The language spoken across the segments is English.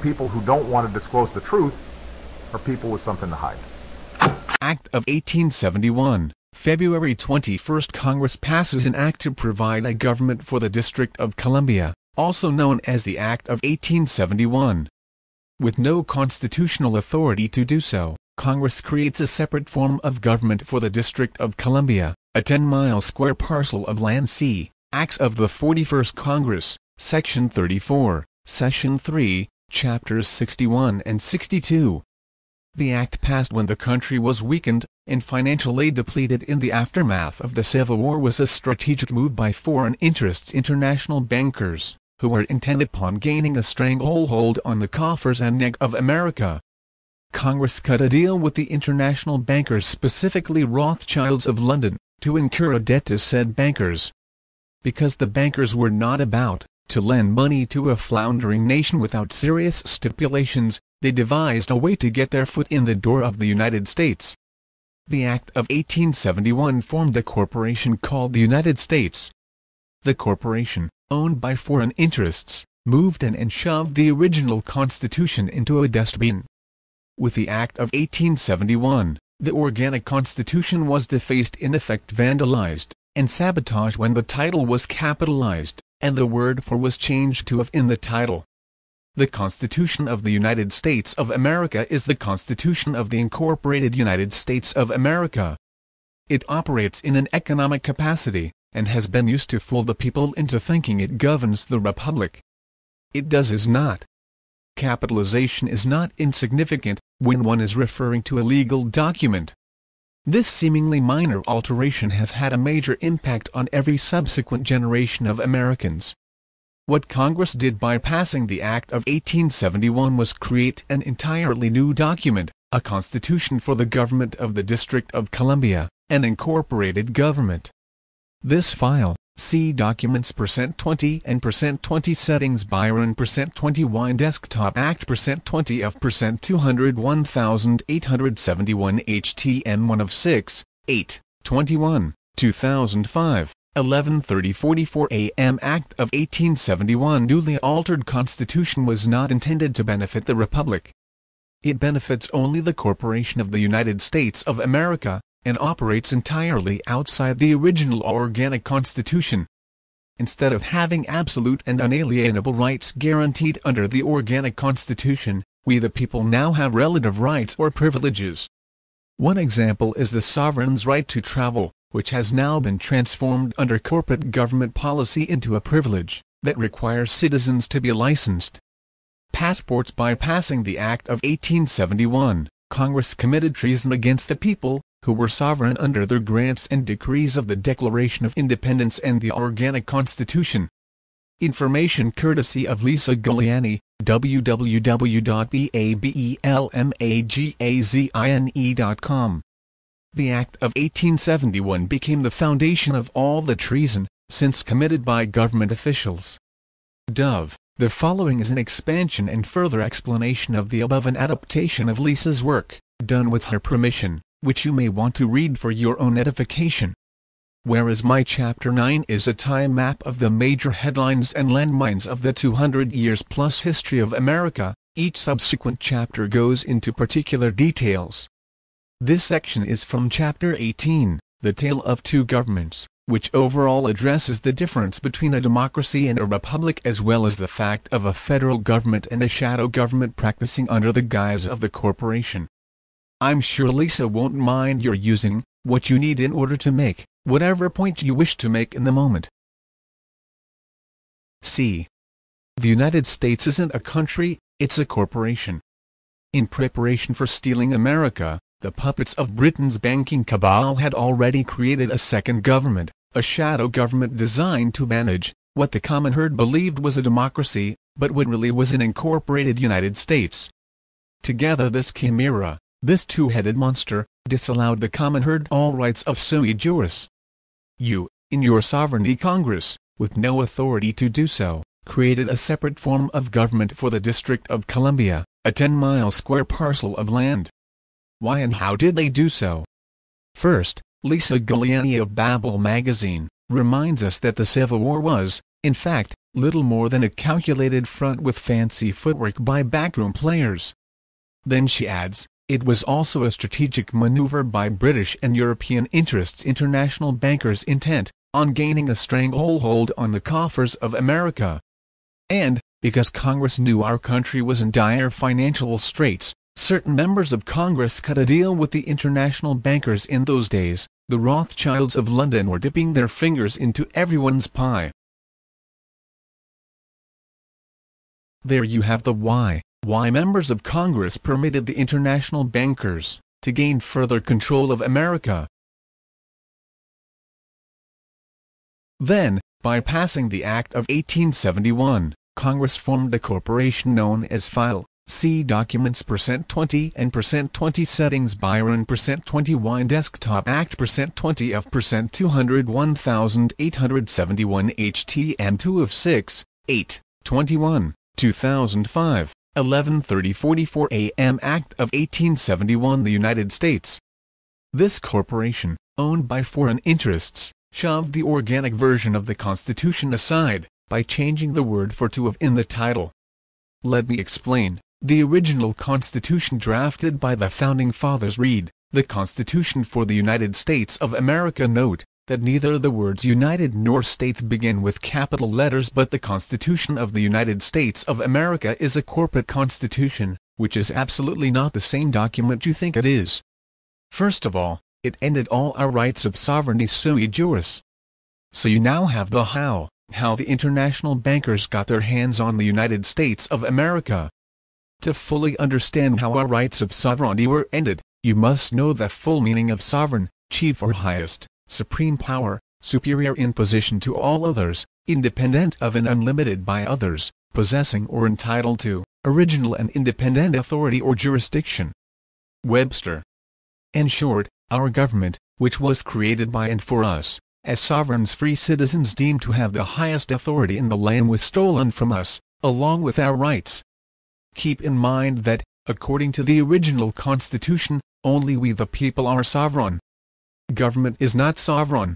people who don't want to disclose the truth are people with something to hide. Act of 1871. February 21. Congress passes an act to provide a government for the District of Columbia, also known as the Act of 1871. With no constitutional authority to do so, Congress creates a separate form of government for the District of Columbia, a 10-mile square parcel of land. See Acts of the 41st Congress, Section 34, Session 3, Chapters 61 and 62. The act passed when the country was weakened, and financially depleted in the aftermath of the Civil War, was a strategic move by foreign interests, international bankers, who were intent upon gaining a stranglehold on the coffers and neck of America. Congress cut a deal with the international bankers, specifically Rothschilds of London, to incur a debt to said bankers. Because the bankers were not about to lend money to a floundering nation without serious stipulations, they devised a way to get their foot in the door of the United States. The Act of 1871 formed a corporation called the United States. The corporation, owned by foreign interests, moved in and shoved the original Constitution into a dustbin. With the Act of 1871, the organic Constitution was defaced, in effect vandalized, and sabotaged when the title was capitalized, and the word "for" was changed to "of" in the title. The Constitution of the United States of America is the Constitution of the Incorporated United States of America. It operates in an economic capacity, and has been used to fool the people into thinking it governs the Republic. It is not. Capitalization is not insignificant when one is referring to a legal document. This seemingly minor alteration has had a major impact on every subsequent generation of Americans. What Congress did by passing the Act of 1871 was create an entirely new document, a constitution for the government of the District of Columbia, an incorporated government. This file, see Documents %20 and %20 Settings Byron %21 Desktop Act %20 of %201,871 HTM 1 of 6, 8, 21, 2005, 11:30:44 a.m. Act of 1871 newly altered Constitution was not intended to benefit the Republic. It benefits only the Corporation of the United States of America, and operates entirely outside the original organic Constitution. Instead of having absolute and unalienable rights guaranteed under the organic Constitution, we the people now have relative rights or privileges. One example is the sovereign's right to travel, which has now been transformed under corporate government policy into a privilege that requires citizens to be licensed. Passports. By passing the Act of 1871, Congress committed treason against the people, who were sovereign under their grants and decrees of the Declaration of Independence and the Organic Constitution. Information courtesy of Lisa Giuliani, www.beelmagazine.com. The Act of 1871 became the foundation of all the treason since committed by government officials. Dove. The following is an expansion and further explanation of the above, an adaptation of Lisa's work, done with her permission, which you may want to read for your own edification. Whereas my Chapter 9 is a time map of the major headlines and landmines of the 200 years plus history of America, each subsequent chapter goes into particular details. This section is from Chapter 18, The Tale of Two Governments, which overall addresses the difference between a democracy and a republic, as well as the fact of a federal government and a shadow government practicing under the guise of the corporation. I'm sure Lisa won't mind your using what you need in order to make whatever point you wish to make in the moment. C. The United States isn't a country, it's a corporation. In preparation for stealing America, the puppets of Britain's banking cabal had already created a second government, a shadow government designed to manage what the common herd believed was a democracy, but what really was an incorporated United States. Together, this chimera, this two-headed monster, disallowed the common herd all rights of sui juris. You, in your sovereignty Congress, with no authority to do so, created a separate form of government for the District of Columbia, a 10-mile square parcel of land. Why and how did they do so? First, Lisa Giuliani of Babel magazine reminds us that the Civil War was In fact, little more than a calculated front with fancy footwork by backroom players. Then she adds, it was also a strategic maneuver by British and European interests, international bankers intent on gaining a stranglehold on the coffers of America. And, because Congress knew our country was in dire financial straits, certain members of Congress cut a deal with the international bankers in those days. The Rothschilds of London were dipping their fingers into everyone's pie. There you have the why members of Congress permitted the international bankers to gain further control of America. Then, by passing the Act of 1871, Congress formed a corporation known as File. See documents %20 and %20 settings Byron %20 Desktop Act %20 of %201,871 HTM 2 of 6, 8, 21, 2005, 11:30:44 a.m. Act of 1871 the United States. This corporation, owned by foreign interests, shoved the organic version of the Constitution aside, by changing the word for to of in the title. Let me explain. The original Constitution drafted by the Founding Fathers read, "The Constitution for the United States of America." Note that neither the words United nor States begin with capital letters, but the Constitution of the United States of America is a corporate constitution, which is absolutely not the same document you think it is. First of all, it ended all our rights of sovereignty sui juris. So you now have the how the international bankers got their hands on the United States of America. To fully understand how our rights of sovereignty were ended, you must know the full meaning of sovereign, chief or highest, supreme power, superior in position to all others, independent of and unlimited by others, possessing or entitled to, original and independent authority or jurisdiction. Webster. In short, our government, which was created by and for us, as sovereigns free citizens deemed to have the highest authority in the land, was stolen from us, along with our rights. Keep in mind that, according to the original Constitution, only we the people are sovereign. Government is not sovereign.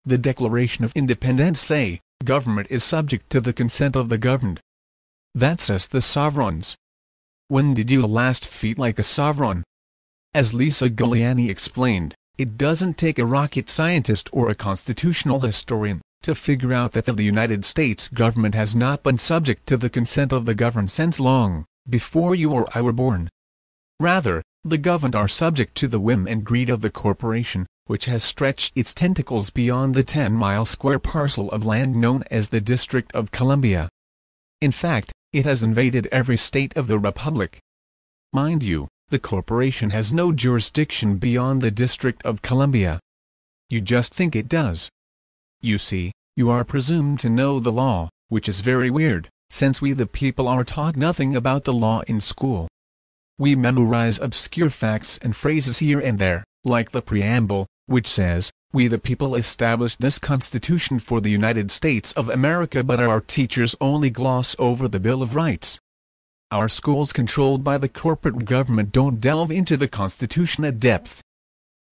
The Declaration of Independence say, government is subject to the consent of the governed. That's us the sovereigns. When did you last feel like a sovereign? As Lisa Giuliani explained, it doesn't take a rocket scientist or a constitutional historian to figure out that the United States government has not been subject to the consent of the governed since long before you or I were born. Rather, the governed are subject to the whim and greed of the corporation, which has stretched its tentacles beyond the 10-mile square parcel of land known as the District of Columbia. In fact, it has invaded every state of the Republic. Mind you, the corporation has no jurisdiction beyond the District of Columbia. You just think it does. You see, you are presumed to know the law, which is very weird, since we the people are taught nothing about the law in school. We memorize obscure facts and phrases here and there, like the preamble, which says, "We the people established this Constitution for the United States of America," but our teachers only gloss over the Bill of Rights. Our schools controlled by the corporate government don't delve into the Constitution at depth.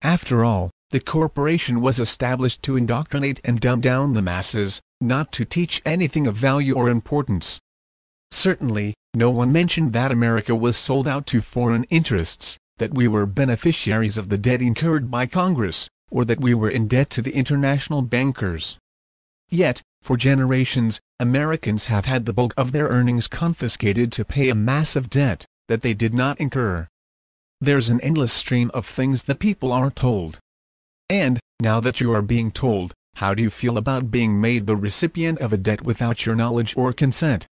After all, the corporation was established to indoctrinate and dumb down the masses, not to teach anything of value or importance. Certainly, no one mentioned that America was sold out to foreign interests, that we were beneficiaries of the debt incurred by Congress, or that we were in debt to the international bankers. Yet, for generations, Americans have had the bulk of their earnings confiscated to pay a massive debt that they did not incur. There's an endless stream of things that people are told. And, now that you are being told, how do you feel about being made the recipient of a debt without your knowledge or consent?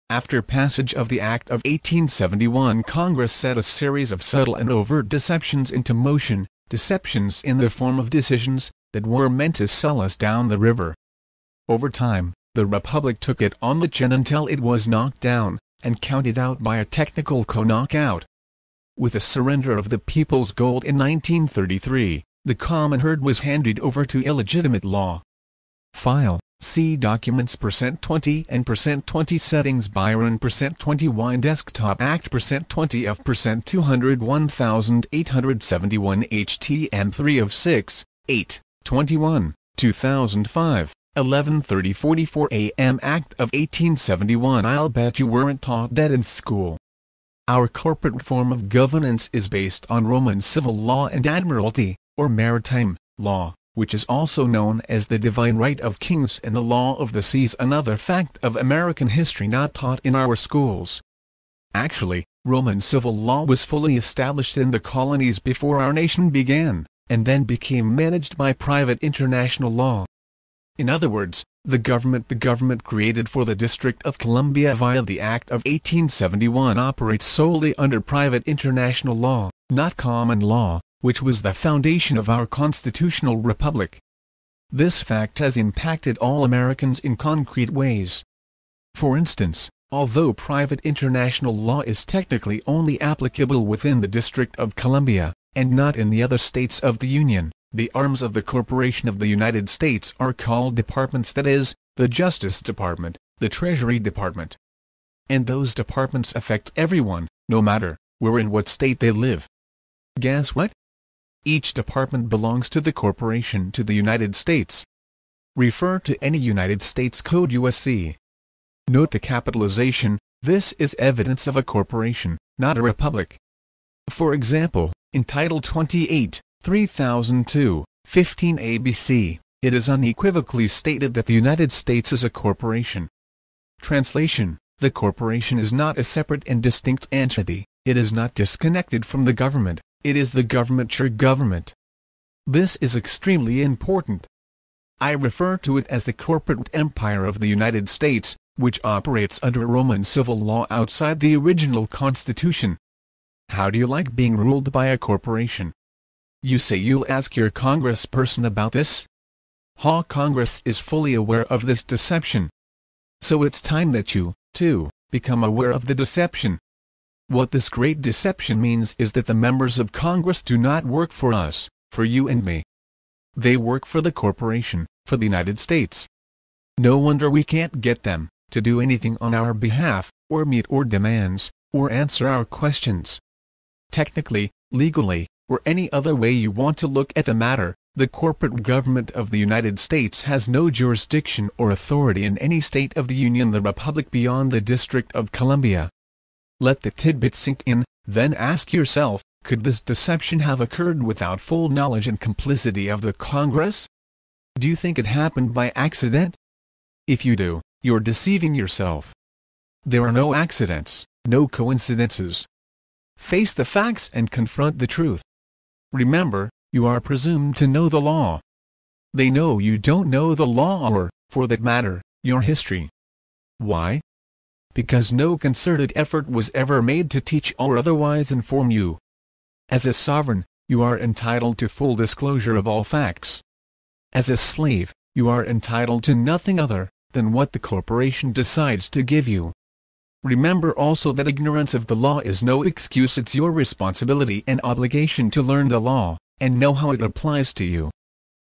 After passage of the Act of 1871, Congress set a series of subtle and overt deceptions into motion, deceptions in the form of decisions that were meant to sell us down the river. Over time, the Republic took it on the chin until it was knocked down, and counted out by a technical knockout. With the surrender of the people's gold in 1933, the common herd was handed over to illegitimate law. File, see documents %20 and %20 settings Byron %20 Desktop Act %20 of %201,871 HTM 3 of 6, 8, 21, 2005. 11:30:44 a.m. Act of 1871. I'll bet you weren't taught that in school. Our corporate form of governance is based on Roman civil law and admiralty, or maritime, law, which is also known as the divine right of kings and the law of the seas. Another fact of American history not taught in our schools. Actually, Roman civil law was fully established in the colonies before our nation began, and then became managed by private international law. In other words, the government created for the District of Columbia via the Act of 1871 operates solely under private international law, not common law, which was the foundation of our constitutional republic. This fact has impacted all Americans in concrete ways. For instance, although private international law is technically only applicable within the District of Columbia, and not in the other states of the Union, the arms of the Corporation of the United States are called departments, that is, the Justice Department, the Treasury Department. And those departments affect everyone, no matter where and what state they live. Guess what? Each department belongs to the corporation, to the United States. Refer to any United States Code USC. Note the capitalization. This is evidence of a corporation, not a republic. For example, in Title 28, 3002, 15 ABC, it is unequivocally stated that the United States is a corporation. Translation: the corporation is not a separate and distinct entity, it is not disconnected from the government, it is the government, your government. This is extremely important. I refer to it as the corporate empire of the United States, which operates under Roman civil law outside the original Constitution. How do you like being ruled by a corporation? You say you'll ask your congressperson about this? Congress is fully aware of this deception. So it's time that you, too, become aware of the deception. What this great deception means is that the members of Congress do not work for us, for you and me. They work for the corporation, for the United States. No wonder we can't get them to do anything on our behalf, or meet our demands, or answer our questions. Technically, legally, or any other way you want to look at the matter, the corporate government of the United States has no jurisdiction or authority in any state of the Union, the Republic, beyond the District of Columbia. Let the tidbit sink in, then ask yourself, could this deception have occurred without full knowledge and complicity of the Congress? Do you think it happened by accident? If you do, you're deceiving yourself. There are no accidents, no coincidences. Face the facts and confront the truth. Remember, you are presumed to know the law. They know you don't know the law or, for that matter, your history. Why? Because no concerted effort was ever made to teach or otherwise inform you. As a sovereign, you are entitled to full disclosure of all facts. As a slave, you are entitled to nothing other than what the corporation decides to give you. Remember also that ignorance of the law is no excuse. It's your responsibility and obligation to learn the law, and know how it applies to you.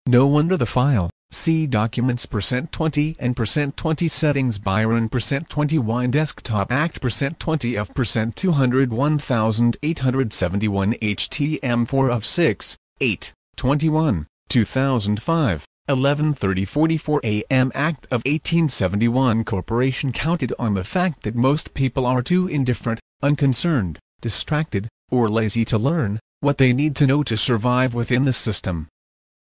No wonder the file, see Documents %20 and %20 Settings Byron %20 Wine Desktop Act %20 of %201,871 HTM4 of 6, 8, 21, 2005. 11:30:44 a.m. Act of 1871 Corporation counted on the fact that most people are too indifferent, unconcerned, distracted, or lazy to learn what they need to know to survive within the system.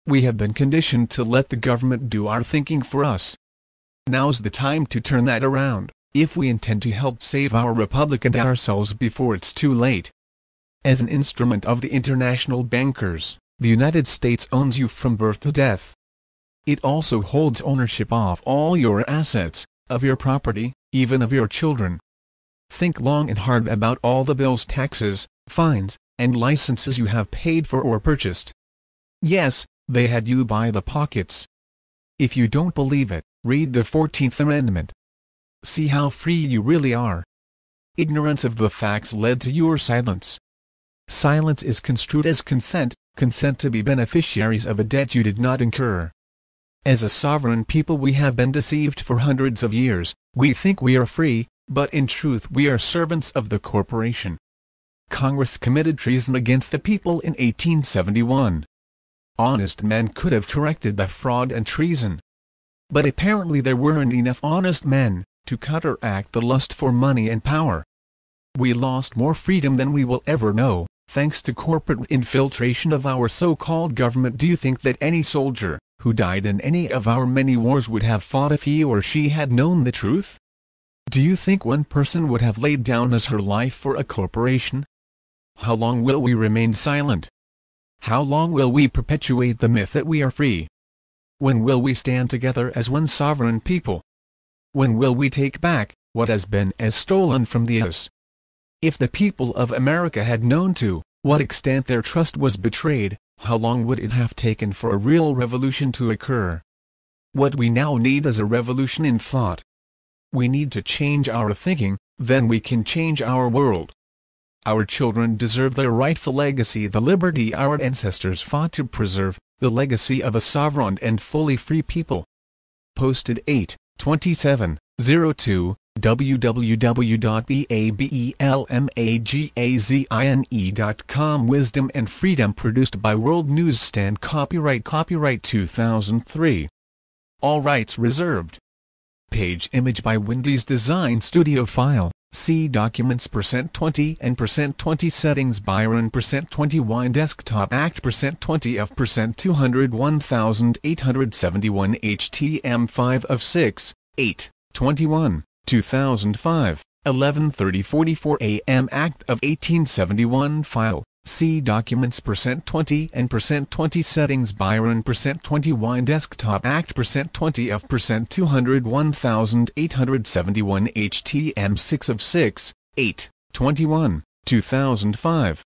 We have been conditioned to let the government do our thinking for us. Now's the time to turn that around, if we intend to help save our republic and ourselves before it's too late. As an instrument of the international bankers, the United States owns you from birth to death. It also holds ownership of all your assets, of your property, even of your children. Think long and hard about all the bills, taxes, fines, and licenses you have paid for or purchased. Yes, they had you by the pockets. If you don't believe it, read the 14th Amendment. See how free you really are. Ignorance of the facts led to your silence. Silence is construed as consent, consent to be beneficiaries of a debt you did not incur. As a sovereign people we have been deceived for hundreds of years. We think we are free, but in truth we are servants of the corporation. Congress committed treason against the people in 1871. Honest men could have corrected the fraud and treason. but apparently there weren't enough honest men to counteract the lust for money and power. We lost more freedom than we will ever know, thanks to corporate infiltration of our so-called government. Do you think that any soldier who died in any of our many wars would have fought if he or she had known the truth? Do you think one person would have laid down as her life for a corporation? How long will we remain silent? How long will we perpetuate the myth that we are free? When will we stand together as one sovereign people? When will we take back what has been as stolen from us? If the people of America had known to what extent their trust was betrayed, how long would it have taken for a real revolution to occur? What we now need is a revolution in thought. We need to change our thinking, then we can change our world. Our children deserve their rightful legacy, the liberty our ancestors fought to preserve, the legacy of a sovereign and fully free people. Posted 8/27/02, www.babelmagazine.com. Wisdom and Freedom, produced by World Newsstand. Copyright 2003. All rights reserved. Page image by Wendy's Design Studio. File, see documents %20 and %20 settings. Byron %20 Wine Desktop Act %20 of %201,871 HTM5 of 6, 8/21, 2005, 11:30:44 a.m. Act of 1871. File, see documents %20 and %20 settings. Byron %20 Wine Desktop Act %20 of %201,871 HTM6 of 6, 8/21, 2005,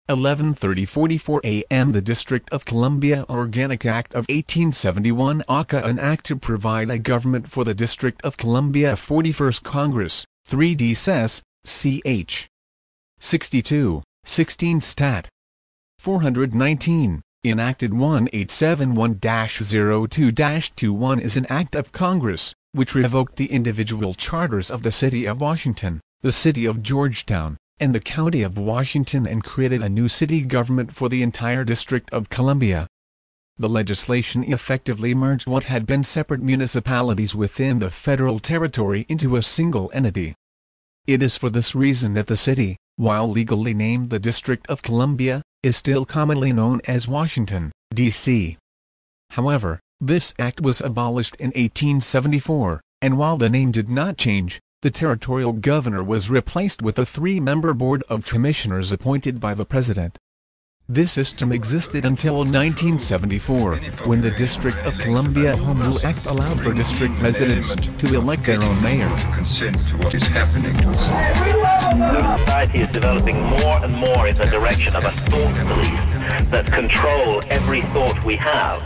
11:30:44 a.m. The District of Columbia Organic Act of 1871. ACA, an act to provide a government for the District of Columbia. 41st Congress, 3D Sess, ch. 62. 16 Stat. 419, enacted 1871-02-21 is an act of Congress, which revoked the individual charters of the City of Washington, the City of Georgetown, and the County of Washington, and created a new city government for the entire District of Columbia. The legislation effectively merged what had been separate municipalities within the federal territory into a single entity. It is for this reason that the city, while legally named the District of Columbia, is still commonly known as Washington, D.C. However, this act was abolished in 1874, and while the name did not change, the territorial governor was replaced with a 3-member board of commissioners appointed by the president. This system existed until 1974, when the District of Columbia Home Rule Act allowed for district residents to elect their own mayor. Consent to what is happening to us. Society is developing more and more in the direction of a thought police that control every thought we have.